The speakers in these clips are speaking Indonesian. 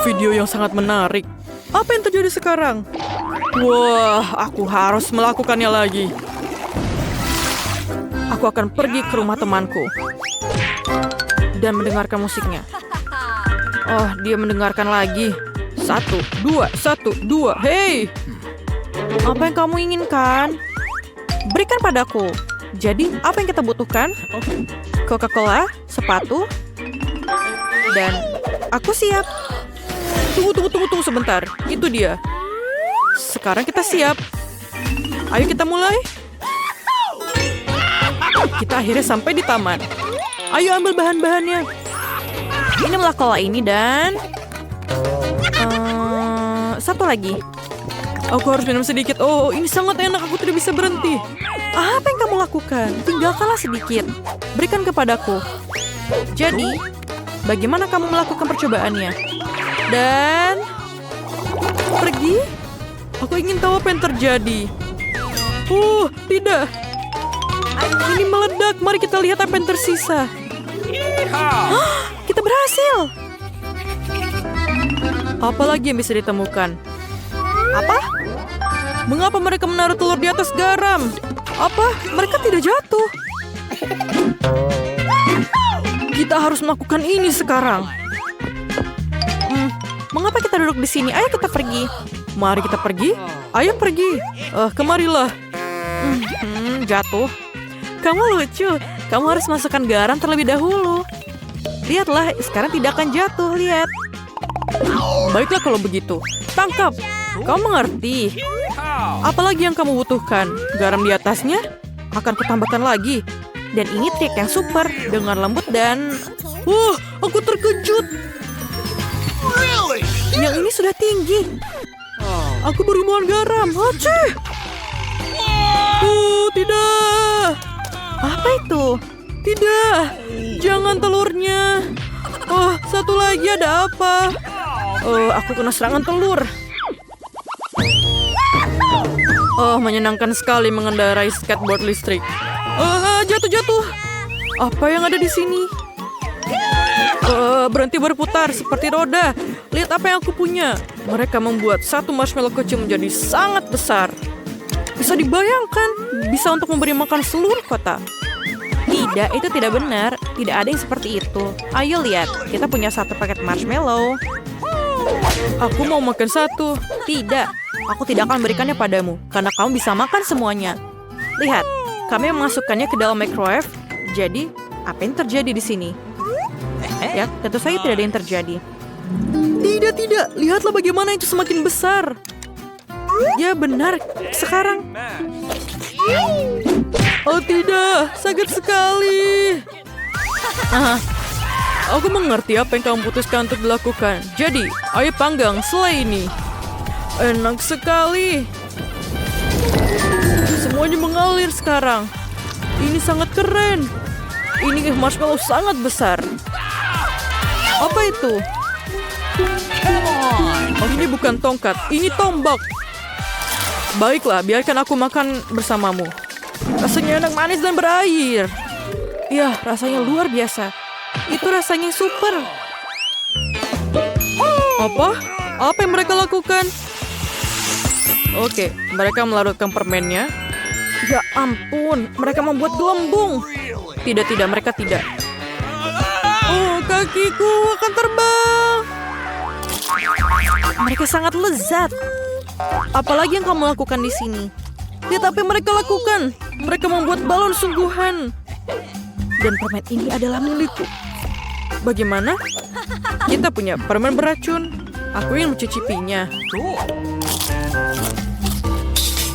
video yang sangat menarik. Apa yang terjadi sekarang? Wah, aku harus melakukannya lagi. Aku akan pergi ke rumah temanku dan mendengarkan musiknya. Oh, dia mendengarkan lagi. 1, 2, 1, 2. Hei! Apa yang kamu inginkan? Berikan padaku. Jadi, apa yang kita butuhkan? Coca-Cola, sepatu, dan aku siap. Tunggu sebentar. Itu dia. Sekarang kita siap. Ayo kita mulai. Kita akhirnya sampai di taman. Ayo ambil bahan-bahannya. Minumlah cola ini dan... satu lagi. Aku harus minum sedikit. Oh, ini sangat enak. Aku tidak bisa berhenti. Apa yang kamu lakukan? Tinggalkanlah sedikit. Berikan kepadaku. Jadi, bagaimana kamu melakukan percobaannya? Dan... pergi? Aku ingin tahu apa yang terjadi. Tidak. Ini meledak. Mari kita lihat apa yang tersisa. Kita berhasil. Apa lagi yang bisa ditemukan? Apa? Mengapa mereka menaruh telur di atas garam? Apa? Mereka tidak jatuh. Kita harus melakukan ini sekarang. Mengapa kita duduk di sini? Ayo kita pergi. Mari kita pergi. Ayo pergi. Kemarilah. Jatuh. Kamu lucu. Kamu harus masukkan garam terlebih dahulu. Lihatlah, sekarang tidak akan jatuh. Lihat. Baiklah kalau begitu. Tangkap. Kamu mengerti. Apalagi yang kamu butuhkan? Garam di atasnya? Akan kutambahkan lagi. Dan ini trik yang super. Dengan lembut dan... aku terkejut. Yang ini sudah tinggi. Aku berimuan garam. Aceh. Tidak. Apa itu? Tidak. Jangan telurnya. Satu lagi ada apa? Aku kena serangan telur. Menyenangkan sekali mengendarai skateboard listrik. Jatuh. Apa yang ada di sini? Berhenti berputar seperti roda. Lihat apa yang aku punya. Mereka membuat satu marshmallow kecil menjadi sangat besar. Bisa dibayangkan, bisa untuk memberi makan seluruh kota. Tidak, itu tidak benar. Tidak ada yang seperti itu. Ayo lihat, kita punya satu paket marshmallow. Aku mau makan satu. Tidak, aku tidak akan memberikannya padamu, karena kamu bisa makan semuanya. Lihat, kami memasukkannya ke dalam microwave. Jadi, apa yang terjadi di sini? Ya, tentu saja tidak ada yang terjadi. Tidak. Lihatlah bagaimana itu semakin besar. Ya, benar. Sekarang. Tidak. Sakit sekali. Aku mengerti apa yang kamu putuskan untuk dilakukan. Jadi, ayo panggang selai ini. Enak sekali. Semuanya mengalir sekarang. Ini sangat keren. Ini marshmallow sangat besar. Apa itu? Ini bukan tongkat, ini tombak. Baiklah, biarkan aku makan bersamamu. Rasanya enak, manis dan berair. Ya, rasanya luar biasa. Itu rasanya super. Apa? Apa yang mereka lakukan? Oke, mereka melarutkan permennya. Ya ampun, mereka membuat gelembung. Tidak, mereka tidak. Kakiku akan terbang. Mereka sangat lezat. Apalagi yang kamu lakukan di sini? Lihat apa yang mereka lakukan. Mereka membuat balon sungguhan. Dan permen ini adalah milikku. Bagaimana? Kita punya permen beracun. Aku ingin mencicipinya.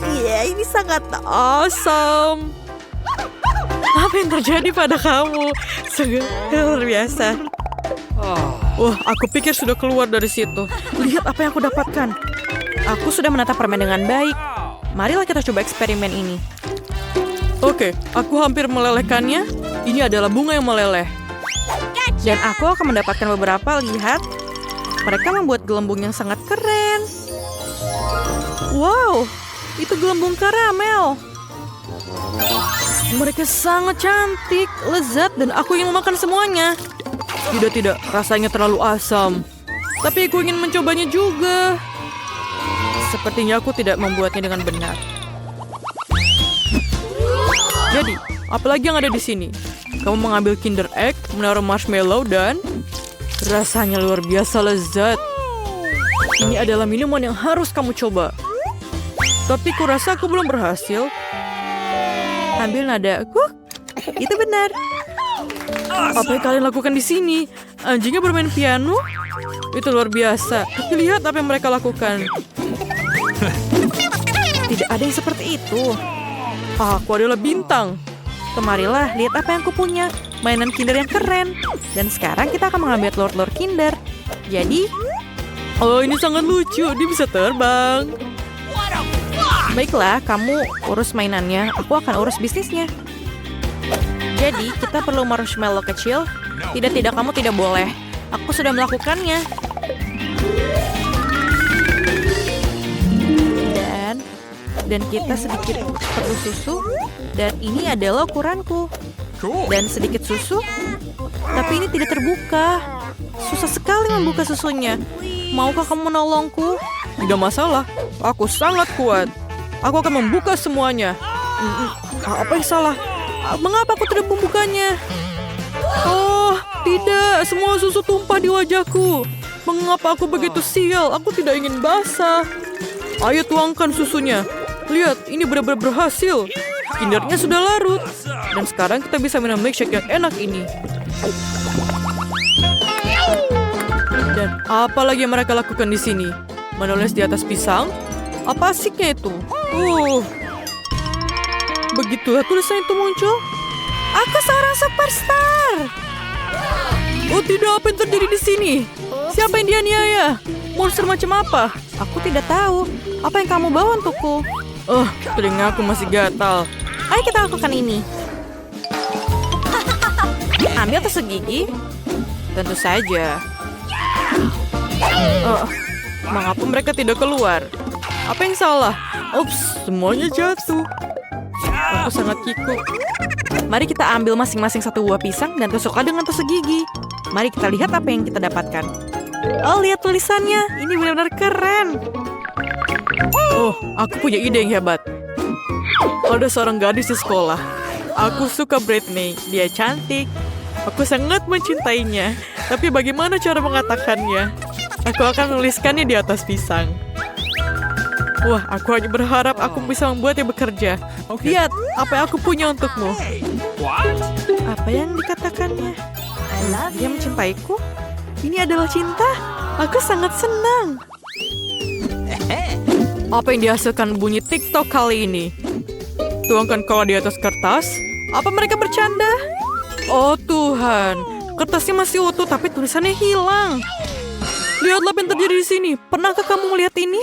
Iya, ini sangat awesome. Apa yang terjadi pada kamu? Sungguh luar biasa. Wah, aku pikir sudah keluar dari situ. Lihat apa yang aku dapatkan. Aku sudah menata permen dengan baik. Marilah kita coba eksperimen ini. Oke, aku hampir melelehkannya. Ini adalah bunga yang meleleh. Dan aku akan mendapatkan beberapa. Lihat. Mereka membuat gelembung yang sangat keren. Wow, itu gelembung karamel. Mereka sangat cantik, lezat, dan aku ingin memakan semuanya. Tidak, rasanya terlalu asam. Tapi aku ingin mencobanya juga. Sepertinya aku tidak membuatnya dengan benar. Jadi, apalagi yang ada di sini? Kamu mengambil Kinder Egg, menaruh marshmallow, dan rasanya luar biasa lezat. Ini adalah minuman yang harus kamu coba. Tapi kurasa aku belum berhasil. Ambil nada. Itu benar. Apa yang kalian lakukan di sini? Anjingnya bermain piano? Itu luar biasa. Tapi lihat apa yang mereka lakukan. Tidak ada yang seperti itu. Aku adalah bintang. Kemarilah, lihat apa yang aku punya. Mainan Kinder yang keren. Dan sekarang kita akan mengambil telur-telur Kinder. Jadi, oh ini sangat lucu. Dia bisa terbang. Baiklah, kamu urus mainannya. Aku akan urus bisnisnya. Jadi, kita perlu marshmallow kecil. Tidak, kamu tidak boleh. Aku sudah melakukannya. Dan kita sedikit perlu susu. Dan ini adalah ukuranku. Dan sedikit susu. Tapi ini tidak terbuka. Susah sekali membuka susunya. Maukah kamu menolongku? Tidak masalah. Aku sangat kuat. Aku akan membuka semuanya. Apa yang salah? Mengapa aku tidak membukanya? Oh, tidak. Semua susu tumpah di wajahku. Mengapa aku begitu sial? Aku tidak ingin basah. Ayo tuangkan susunya. Lihat, ini benar-benar berhasil. Kindernya sudah larut. Dan sekarang kita bisa minum milkshake yang enak ini. Dan apa lagi yang mereka lakukan di sini? Menulis di atas pisang? Apa asiknya itu? Begitulah tulisan itu muncul. Aku seorang superstar. Oh tidak, apa yang terjadi di sini? Siapa yang dianiaya? Monster macam apa? Aku tidak tahu. Apa yang kamu bawa untukku? Telinga aku masih gatal. Ayo kita lakukan ini. Ambil tusuk gigi. Tentu saja. Mengapa mereka tidak keluar? Apa yang salah? Ups, semuanya jatuh. Aku sangat kikuk. Mari kita ambil masing-masing satu buah pisang dan tusuklah dengan tusuk gigi. Mari kita lihat apa yang kita dapatkan. Oh, lihat tulisannya. Ini benar-benar keren. Oh, aku punya ide yang hebat. Ada seorang gadis di sekolah. Aku suka Britney. Dia cantik. Aku sangat mencintainya. Tapi bagaimana cara mengatakannya? Aku akan menuliskannya di atas pisang. Wah, aku hanya berharap aku bisa membuatnya bekerja. Lihat, apa yang aku punya untukmu. Apa yang dikatakannya? Dia mencintaiku? Ini adalah cinta? Aku sangat senang. Apa yang dihasilkan bunyi TikTok kali ini? Tuangkan cola di atas kertas? Apa mereka bercanda? Oh Tuhan, kertasnya masih utuh tapi tulisannya hilang. Lihatlah apa yang terjadi di sini. Pernahkah kamu melihat ini?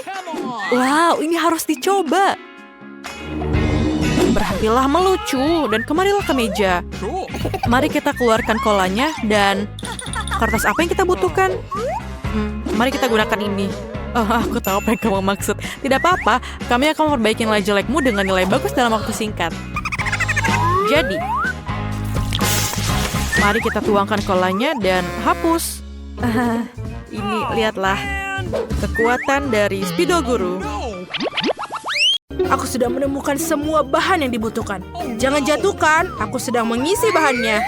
Wow, ini harus dicoba. Berhentilah melucu dan kemarilah ke meja. Mari kita keluarkan kolanya dan kertas apa yang kita butuhkan. Mari kita gunakan ini. Aku tahu apa yang kamu maksud. Tidak apa-apa, kami akan memperbaiki nilai jelekmu dengan nilai bagus dalam waktu singkat. Jadi, mari kita tuangkan kolanya dan hapus. Ini, lihatlah. Kekuatan dari Spidol Guru. Aku sudah menemukan semua bahan yang dibutuhkan. Jangan jatuhkan, aku sedang mengisi bahannya.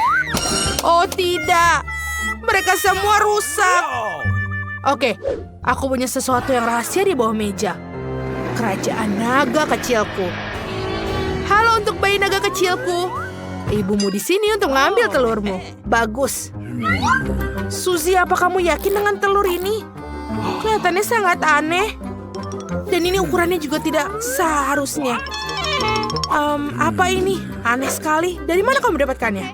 Oh tidak, mereka semua rusak. Oke, aku punya sesuatu yang rahasia di bawah meja. Kerajaan naga kecilku. Halo untuk bayi naga kecilku. Ibumu di sini untuk mengambil telurmu. Bagus. Suzy, apa kamu yakin dengan telur ini? Kelihatannya sangat aneh. Dan ini ukurannya juga tidak seharusnya. Apa ini? Aneh sekali. Dari mana kamu mendapatkannya?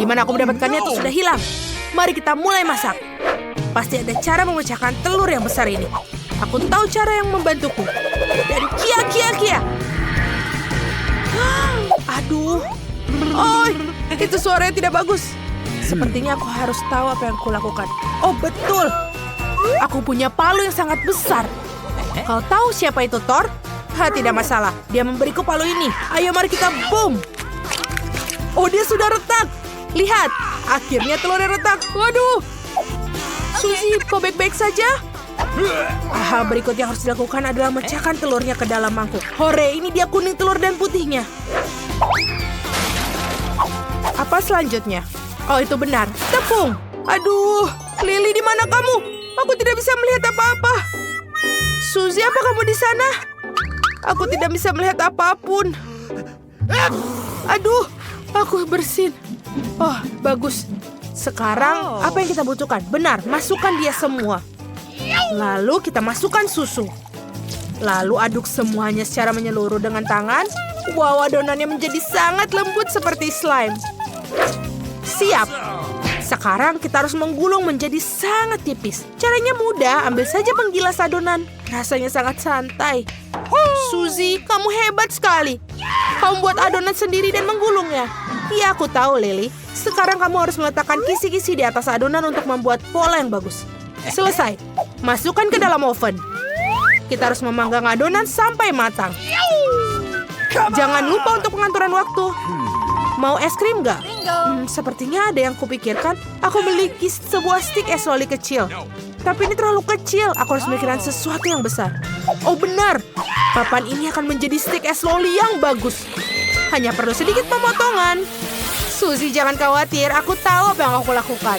Di mana aku mendapatkannya itu sudah hilang. Mari kita mulai masak. Pasti ada cara memecahkan telur yang besar ini. Aku tahu cara yang membantuku. Dan kia. Aduh. Oh, itu suaranya tidak bagus. Sepertinya aku harus tahu apa yang aku lakukan. Oh, betul. Aku punya palu yang sangat besar. Kau tahu siapa itu Thor? Tidak masalah. Dia memberiku palu ini. Ayo mari kita boom. Oh, dia sudah retak. Lihat, akhirnya telurnya retak. Waduh. Suzy, kau baik-baik saja? Hal berikut yang harus dilakukan adalah memecahkan telurnya ke dalam mangkuk. Hore, ini dia kuning telur dan putihnya. Apa selanjutnya? Oh, itu benar. Tepung. Aduh, Lily, di mana kamu? Aku tidak bisa melihat apa-apa. Suzy, apa kamu di sana? Aku tidak bisa melihat apapun. Aduh, aku bersin. Oh, bagus. Sekarang, apa yang kita butuhkan? Benar, masukkan dia semua. Lalu kita masukkan susu. Lalu aduk semuanya secara menyeluruh dengan tangan. Wow, adonannya menjadi sangat lembut seperti slime. Siap. Sekarang kita harus menggulung menjadi sangat tipis. Caranya mudah, ambil saja penggilas adonan. Rasanya sangat santai. Suzy, kamu hebat sekali. Kamu buat adonan sendiri dan menggulungnya. Iya, aku tahu, Lily. Sekarang kamu harus meletakkan kisi-kisi di atas adonan untuk membuat pola yang bagus. Selesai. Masukkan ke dalam oven. Kita harus memanggang adonan sampai matang. Jangan lupa untuk pengaturan waktu. Mau es krim nggak? Sepertinya ada yang kupikirkan. Aku memiliki sebuah stik es loli kecil. Tapi ini terlalu kecil. Aku harus memikirkan sesuatu yang besar. Oh benar. Papan ini akan menjadi stik es loli yang bagus. Hanya perlu sedikit pemotongan. Suzy, jangan khawatir. Aku tahu apa yang aku lakukan.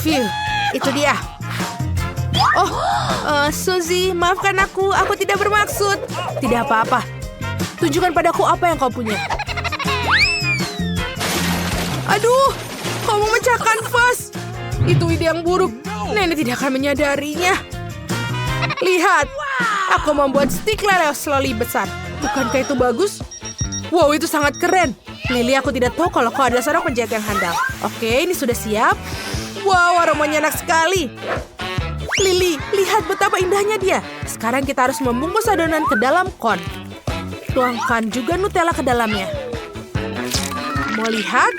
Phew, itu dia. Oh, Suzy, maafkan aku. Aku tidak bermaksud. Tidak apa-apa. Tunjukkan padaku apa yang kau punya. Aduh, kau memecahkan vas. Itu ide yang buruk. Nenek tidak akan menyadarinya. Lihat, aku membuat stik es loli besar. Bukankah itu bagus? Wow, itu sangat keren. Lily, aku tidak tahu kalau kau adalah seorang penjahit yang handal. Oke, ini sudah siap. Wow, aromanya enak sekali. Lily, lihat betapa indahnya dia. Sekarang kita harus membungkus adonan ke dalam kon. Tuangkan juga Nutella ke dalamnya. Mau lihat?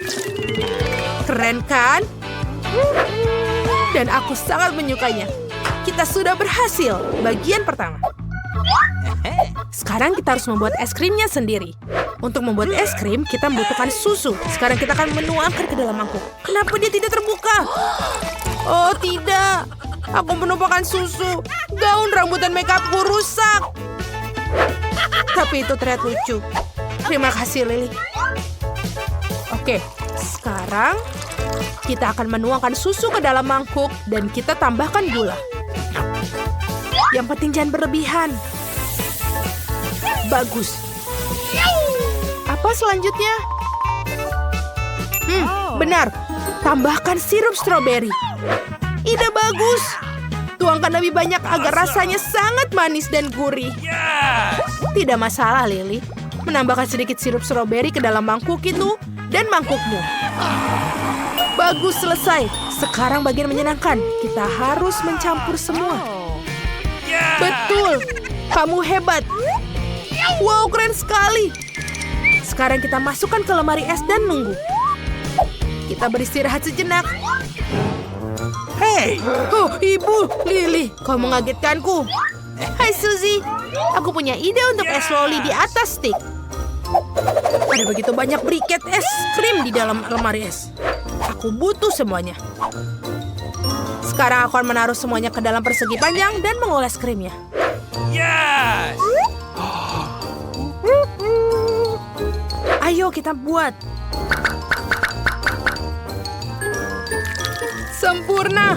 Keren kan? Dan aku sangat menyukainya. Kita sudah berhasil. Bagian pertama. Sekarang kita harus membuat es krimnya sendiri. Untuk membuat es krim, kita membutuhkan susu. Sekarang kita akan menuangkan ke dalam mangkuk. Kenapa dia tidak terbuka? Oh, tidak. Aku menumpahkan susu. Gaun rambutan makeupku rusak. Tapi itu terlihat lucu. Terima kasih, Lily. Oke, sekarang kita akan menuangkan susu ke dalam mangkuk dan kita tambahkan gula. Yang penting jangan berlebihan. Bagus. Apa selanjutnya? Benar. Tambahkan sirup stroberi. Ide bagus. Tuangkan lebih banyak agar rasanya sangat manis dan gurih. Tidak masalah, Lily. Menambahkan sedikit sirup stroberi ke dalam mangkuk itu dan mangkukmu. Bagus, selesai. Sekarang bagian menyenangkan. Kita harus mencampur semua. Betul. Kamu hebat. Wow, keren sekali. Sekarang kita masukkan ke lemari es dan nunggu. Kita beristirahat sejenak. Hey! Oh, Ibu, Lily, kau mengagetkanku. Hai, Suzy. Aku punya ide untuk es loli di atas stik. Ada begitu banyak briket es krim di dalam lemari es. Aku butuh semuanya. Sekarang aku akan menaruh semuanya ke dalam persegi panjang dan mengoles krimnya. Yes! Ayo kita buat. Sempurna.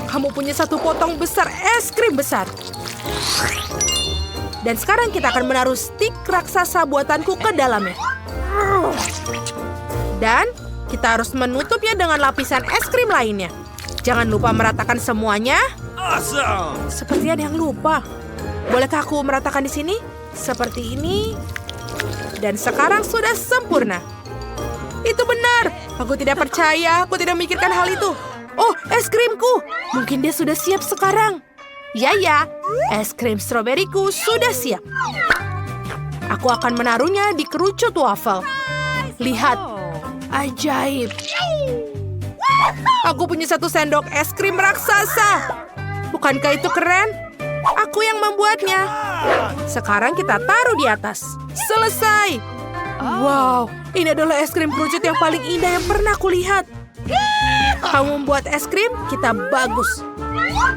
Kamu punya satu potong besar es krim besar. Dan sekarang kita akan menaruh stik raksasa buatanku ke dalamnya. Dan kita harus menutupnya dengan lapisan es krim lainnya. Jangan lupa meratakan semuanya. Awesome! Seperti ada yang lupa. Bolehkah aku meratakan di sini? Seperti ini. Dan sekarang sudah sempurna. Itu benar. Aku tidak percaya. Aku tidak memikirkan hal itu. Oh, es krimku. Mungkin dia sudah siap sekarang. Ya, es krim stroberiku sudah siap. Aku akan menaruhnya di kerucut wafel. Lihat, ajaib. Aku punya satu sendok es krim raksasa. Bukankah itu keren? Aku yang membuatnya. Sekarang kita taruh di atas. Selesai. Wow, ini adalah es krim kerucut yang paling indah yang pernah kulihat. Kamu membuat es krim, kita bagus.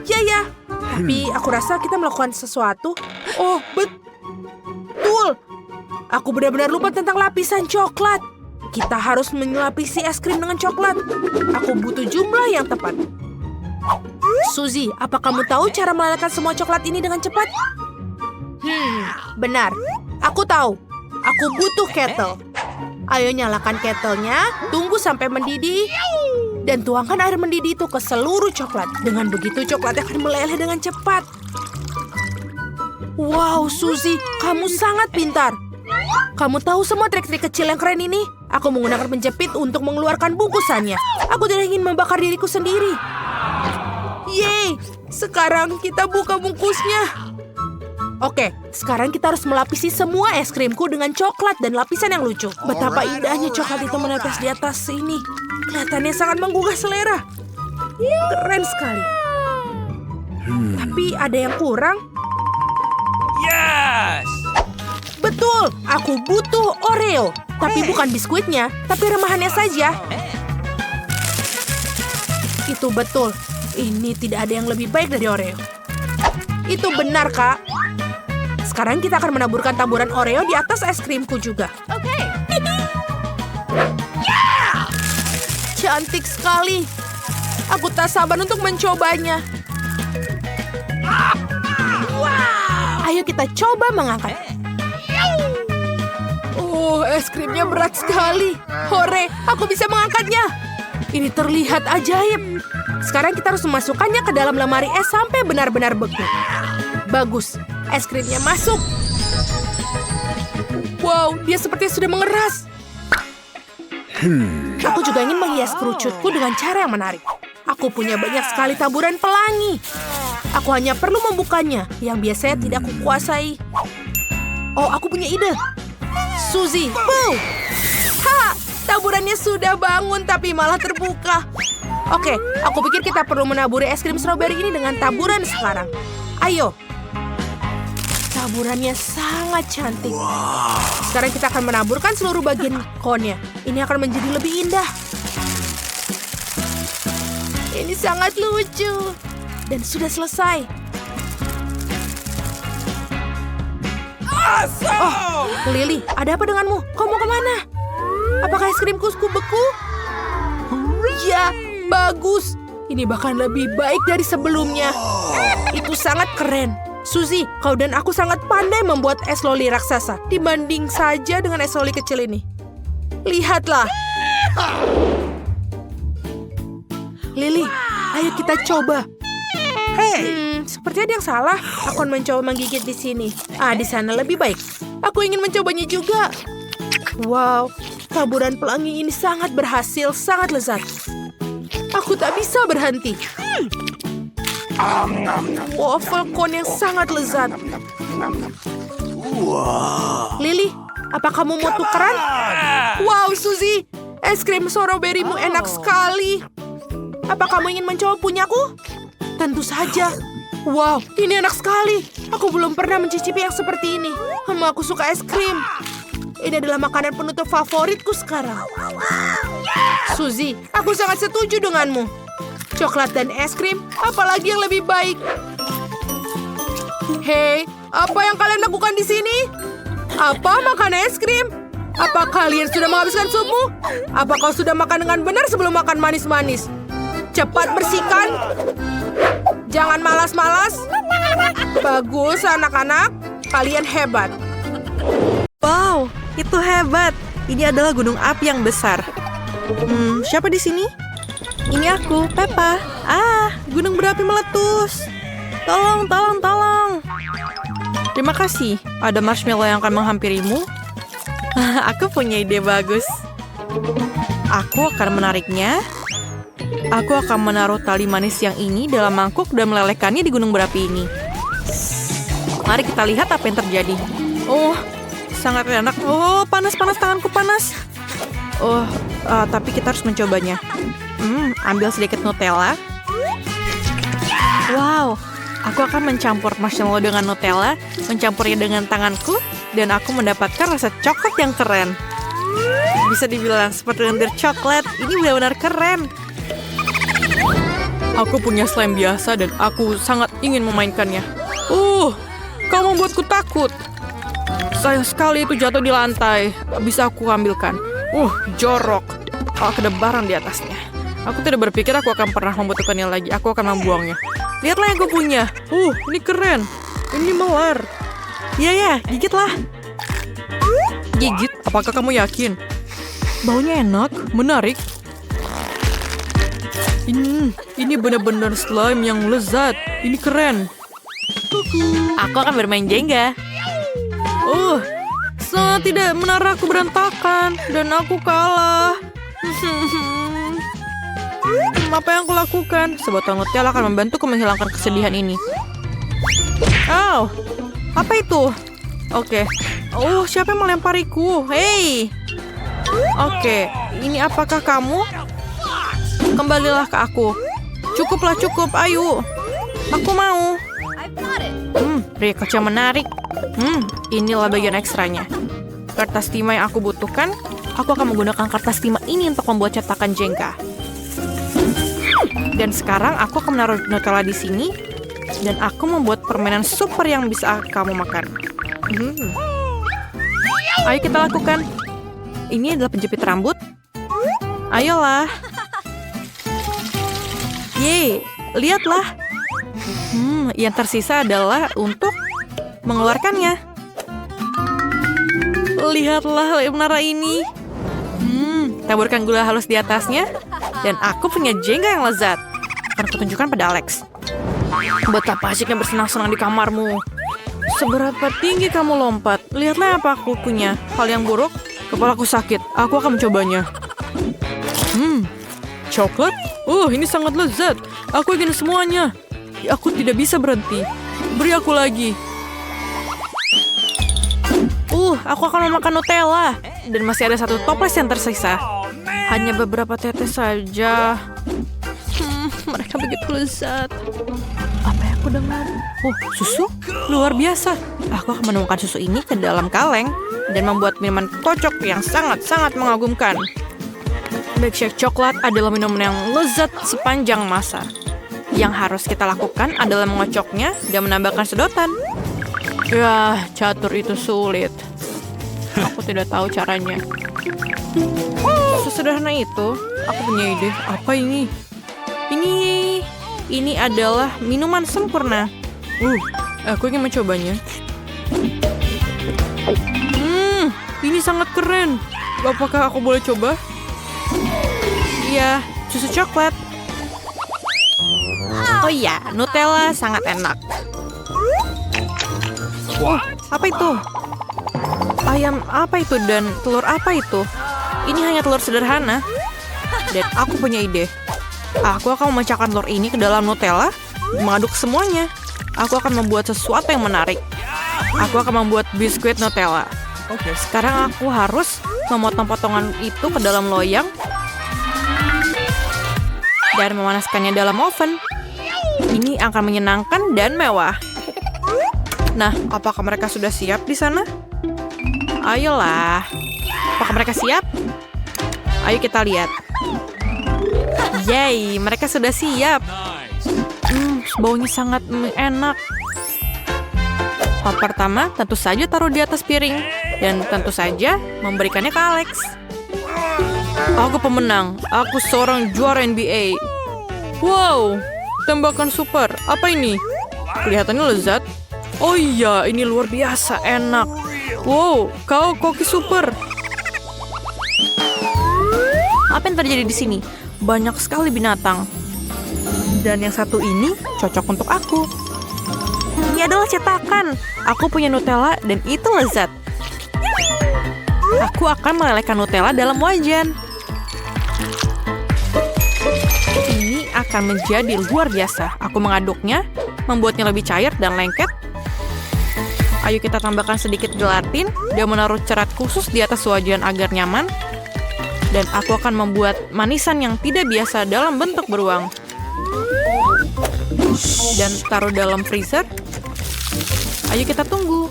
Ya. Tapi aku rasa kita melakukan sesuatu. Oh, betul. Aku benar-benar lupa tentang lapisan coklat. Kita harus melapisi es krim dengan coklat. Aku butuh jumlah yang tepat. Suzy, apa kamu tahu cara melelehkan semua coklat ini dengan cepat? Benar. Aku tahu. Aku butuh kettle. Ayo nyalakan kettlenya, tunggu sampai mendidih, dan tuangkan air mendidih itu ke seluruh coklat. Dengan begitu coklat akan meleleh dengan cepat. Wow, Suzy, kamu sangat pintar. Kamu tahu semua trik-trik kecil yang keren ini? Aku menggunakan penjepit untuk mengeluarkan bungkusannya. Aku tidak ingin membakar diriku sendiri. Yeay, sekarang kita buka bungkusnya. Oke, sekarang kita harus melapisi semua es krimku dengan coklat dan lapisan yang lucu. Betapa indahnya coklat itu menetes di atas sini. Kelihatannya sangat menggugah selera. Keren sekali. Tapi ada yang kurang. Yes! Betul, aku butuh Oreo. Tapi bukan biskuitnya, tapi remahannya saja. Itu betul. Ini tidak ada yang lebih baik dari Oreo. Itu benar, Kak. Sekarang kita akan menaburkan taburan Oreo di atas es krimku juga. Oke. Cantik sekali. Aku tak sabar untuk mencobanya. Ayo kita coba mengangkat. Oh, es krimnya berat sekali. Hore, aku bisa mengangkatnya. Ini terlihat ajaib. Sekarang kita harus memasukkannya ke dalam lemari es sampai benar-benar beku. Bagus, es krimnya masuk. Wow, dia sepertinya sudah mengeras. Aku juga ingin menghias kerucutku dengan cara yang menarik. Aku punya banyak sekali taburan pelangi. Aku hanya perlu membukanya, yang biasanya tidak kukuasai. Oh, aku punya ide. Suzy, boom! Ha! Taburannya sudah bangun tapi malah terbuka. Oke, aku pikir kita perlu menaburi es krim stroberi ini dengan taburan sekarang. Ayo. Taburannya sangat cantik. Sekarang kita akan menaburkan seluruh bagian cone-nya. Ini akan menjadi lebih indah. Ini sangat lucu. Dan sudah selesai. Oh, Lily, ada apa denganmu? Kau mau kemana? Apakah es krimku beku? Ya, bagus. Ini bahkan lebih baik dari sebelumnya. Itu sangat keren. Suzy, kau dan aku sangat pandai membuat es loli raksasa. Dibanding saja dengan es loli kecil ini. Lihatlah. Lily, ayo kita coba. Sepertinya ada yang salah. Aku akan mencoba menggigit di sini. Di sana lebih baik. Aku ingin mencobanya juga. Wow, taburan pelangi ini sangat berhasil, sangat lezat. Aku tak bisa berhenti. Waffle cone yang sangat lezat. Lily, apa kamu mau tukeran? Wow, Suzy, es krim stroberimu enak sekali. Apa kamu ingin mencoba punyaku? Tentu saja. Wow, ini enak sekali. Aku belum pernah mencicipi yang seperti ini. Aku suka es krim. Ini adalah makanan penutup favoritku sekarang. Suzy, aku sangat setuju denganmu. Coklat dan es krim, apalagi yang lebih baik? Hei, apa yang kalian lakukan di sini? Apa makan es krim? Apa kalian sudah menghabiskan supmu? Apa kau sudah makan dengan benar sebelum makan manis-manis? Cepat bersihkan. Jangan malas-malas. Bagus, anak-anak. Kalian hebat. Wow, itu hebat. Ini adalah gunung api yang besar. Siapa di sini? Ini aku, Peppa. Gunung berapi meletus. Tolong, tolong, tolong. Terima kasih. Ada marshmallow yang akan menghampirimu. Aku punya ide bagus. Aku akan menariknya. Aku akan menaruh tali manis yang ini dalam mangkuk dan melelehkannya di gunung berapi ini. Mari kita lihat apa yang terjadi. Oh, sangat enak. Oh, panas, tanganku panas. Oh, tapi kita harus mencobanya. Ambil sedikit Nutella. Wow, aku akan mencampur marshmallow dengan Nutella, mencampurnya dengan tanganku, dan aku mendapatkan rasa coklat yang keren. bisa dibilang seperti lendir coklat. Ini benar-benar keren. Aku punya slime biasa dan aku sangat ingin memainkannya. Kau membuatku takut. Sayang sekali itu jatuh di lantai. Bisa aku ambilkan. Jorok. Kedebaran di atasnya. Aku tidak berpikir aku akan pernah membutuhkannya lagi. Aku akan membuangnya. Lihatlah yang aku punya. Ini keren. Ini melar. Iya, gigitlah. Gigit? Apakah kamu yakin? Baunya enak, menarik. Ini benar-benar slime yang lezat. Ini keren. Aku akan bermain Jenga. Tidak menara aku berantakan dan aku kalah. Apa yang aku lakukan? Sebotol Nutella akan membantuku menghilangkan kesedihan ini. Apa itu? Oke. Siapa yang melempariku? Hei. Oke, ini apakah kamu? Kembalilah ke aku. Cukup. Ayo. Aku mau. Pria kecil menarik. Inilah bagian ekstranya. Kertas timah yang aku butuhkan. Aku akan menggunakan kertas timah ini untuk membuat cetakan Jenga. Dan sekarang aku akan menaruh Nutella di sini. Dan aku membuat permainan super yang bisa kamu makan. Ayo kita lakukan. Ini adalah penjepit rambut. Ayolah. Yeay, lihatlah. Yang tersisa adalah untuk mengeluarkannya. Lihatlah menara ini. Taburkan gula halus di atasnya. Dan aku punya Jenga yang lezat. Akan kutunjukkan pada Alex. Betapa asyiknya bersenang-senang di kamarmu. Seberapa tinggi kamu lompat? Lihatlah apa aku punya. Hal yang buruk? Kepalaku sakit. Aku akan mencobanya. Coklat? Ini sangat lezat. Aku ingin semuanya. Aku tidak bisa berhenti. Beri aku lagi. Aku akan memakan Nutella. Dan masih ada satu toples yang tersisa. Hanya beberapa tetes saja. Mereka begitu lezat. Apa yang aku dengar? Susu? Luar biasa. Aku akan menemukan susu ini ke dalam kaleng. Dan membuat minuman kocok yang sangat-sangat mengagumkan. Milkshake coklat adalah minuman yang lezat sepanjang masa. Yang harus kita lakukan adalah mengocoknya dan menambahkan sedotan. Catur itu sulit. Aku tidak tahu caranya. Sesederhana itu, aku punya ide. Apa ini? Ini adalah minuman sempurna. Aku ingin mencobanya. Ini sangat keren. Apakah aku boleh coba? Iya, susu coklat. Iya, Nutella sangat enak. Apa itu? Ayam apa itu dan telur apa itu? Ini hanya telur sederhana. Dan aku punya ide. Aku akan memecahkan telur ini ke dalam Nutella, mengaduk semuanya. Aku akan membuat sesuatu yang menarik. Aku akan membuat biskuit Nutella. Sekarang aku harus memotong potongan itu ke dalam loyang dan memanaskannya dalam oven. Ini akan menyenangkan dan mewah. Nah, apakah mereka sudah siap di sana? Ayolah. Apakah mereka siap? Ayo kita lihat. Yeay, mereka sudah siap. Baunya sangat enak. Pertama, tentu saja taruh di atas piring. Dan tentu saja memberikannya ke Alex. Aku pemenang. Aku seorang juara NBA. Wow, tembakan super. Apa ini? Kelihatannya lezat. Oh iya, ini luar biasa enak. Wow, kau koki super. Apa yang terjadi di sini? Banyak sekali binatang. Dan yang satu ini cocok untuk aku. Ini adalah cetakan. Aku punya Nutella dan itu lezat. Aku akan melelehkan Nutella dalam wajan. Ini akan menjadi luar biasa. Aku mengaduknya, membuatnya lebih cair dan lengket. Ayo kita tambahkan sedikit gelatin dan menaruh cerat khusus di atas wajan agar nyaman. Dan aku akan membuat manisan yang tidak biasa dalam bentuk beruang. Dan taruh dalam freezer. Ayo kita tunggu.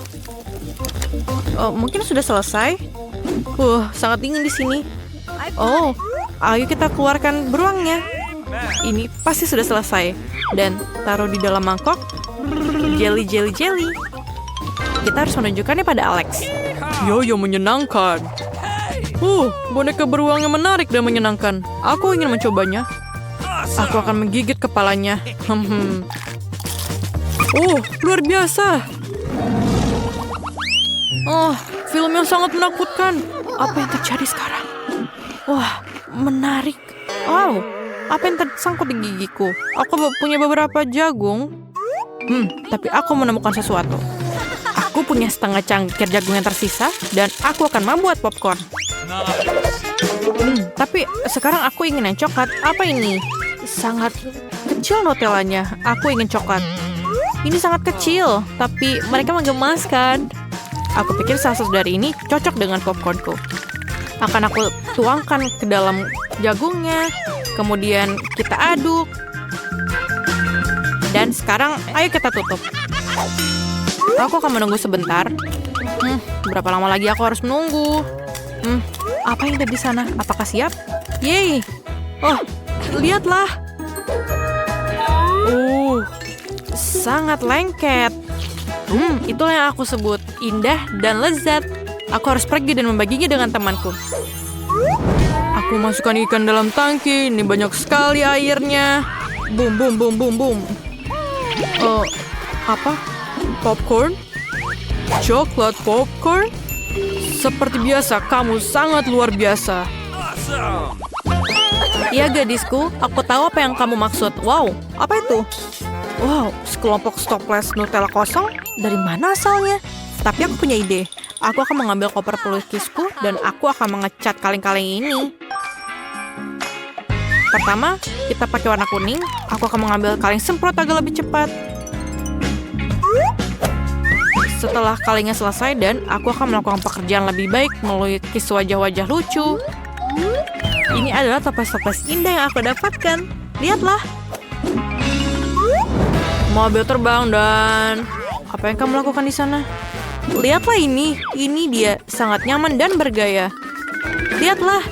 Mungkin sudah selesai. Sangat dingin di sini. Oh, ayo kita keluarkan beruangnya. Ini pasti sudah selesai. Dan taruh di dalam mangkok. Jelly. Kita harus menunjukkannya pada Alex. Yo, menyenangkan. Boneka beruang yang menarik dan menyenangkan. Aku ingin mencobanya. Aku akan menggigit kepalanya. Luar biasa. Film yang sangat menakutkan. Apa yang terjadi sekarang? Wah, menarik. Apa yang tersangkut di gigiku? Aku punya beberapa jagung. Tapi aku menemukan sesuatu. Aku punya setengah cangkir jagung yang tersisa dan aku akan membuat popcorn. Tapi sekarang aku ingin yang coklat. Apa ini? Sangat kecil Nutellanya. Aku ingin coklat. Ini sangat kecil, tapi mereka menggemaskan. Aku pikir salah satu dari ini cocok dengan popcornku. Akan aku tuangkan ke dalam jagungnya. Kemudian kita aduk. Dan sekarang ayo kita tutup. Aku akan menunggu sebentar. Berapa lama lagi aku harus menunggu? Apa yang ada di sana? Apakah siap? Yeay! Lihatlah. Sangat lengket. Itulah yang aku sebut indah dan lezat. Aku harus pergi dan membaginya dengan temanku. Aku masukkan ikan dalam tangki. Ini banyak sekali airnya. Boom. Apa? Popcorn? Coklat popcorn? Seperti biasa, kamu sangat luar biasa. Awesome! Ya gadisku, aku tahu apa yang kamu maksud. Wow, apa itu? Wow, sekelompok stopless Nutella kosong? Dari mana asalnya? Tapi aku punya ide. Aku akan mengambil koper pelukisku dan aku akan mengecat kaleng-kaleng ini. Pertama, kita pakai warna kuning. Aku akan mengambil kaleng semprot agak lebih cepat. Setelah kalengnya selesai dan aku akan melakukan pekerjaan lebih baik melukis wajah-wajah lucu. Ini adalah toples-toples indah yang aku dapatkan. Lihatlah. Mobil terbang dan... Apa yang kamu lakukan di sana? Lihatlah ini. Ini dia. Sangat nyaman dan bergaya. Lihatlah.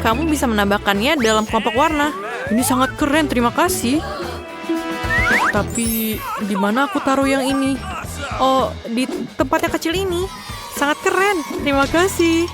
Kamu bisa menambahkannya dalam kelompok warna. Ini sangat keren, terima kasih. Tapi, di mana aku taruh yang ini? Oh, di tempat yang kecil ini. Sangat keren, terima kasih.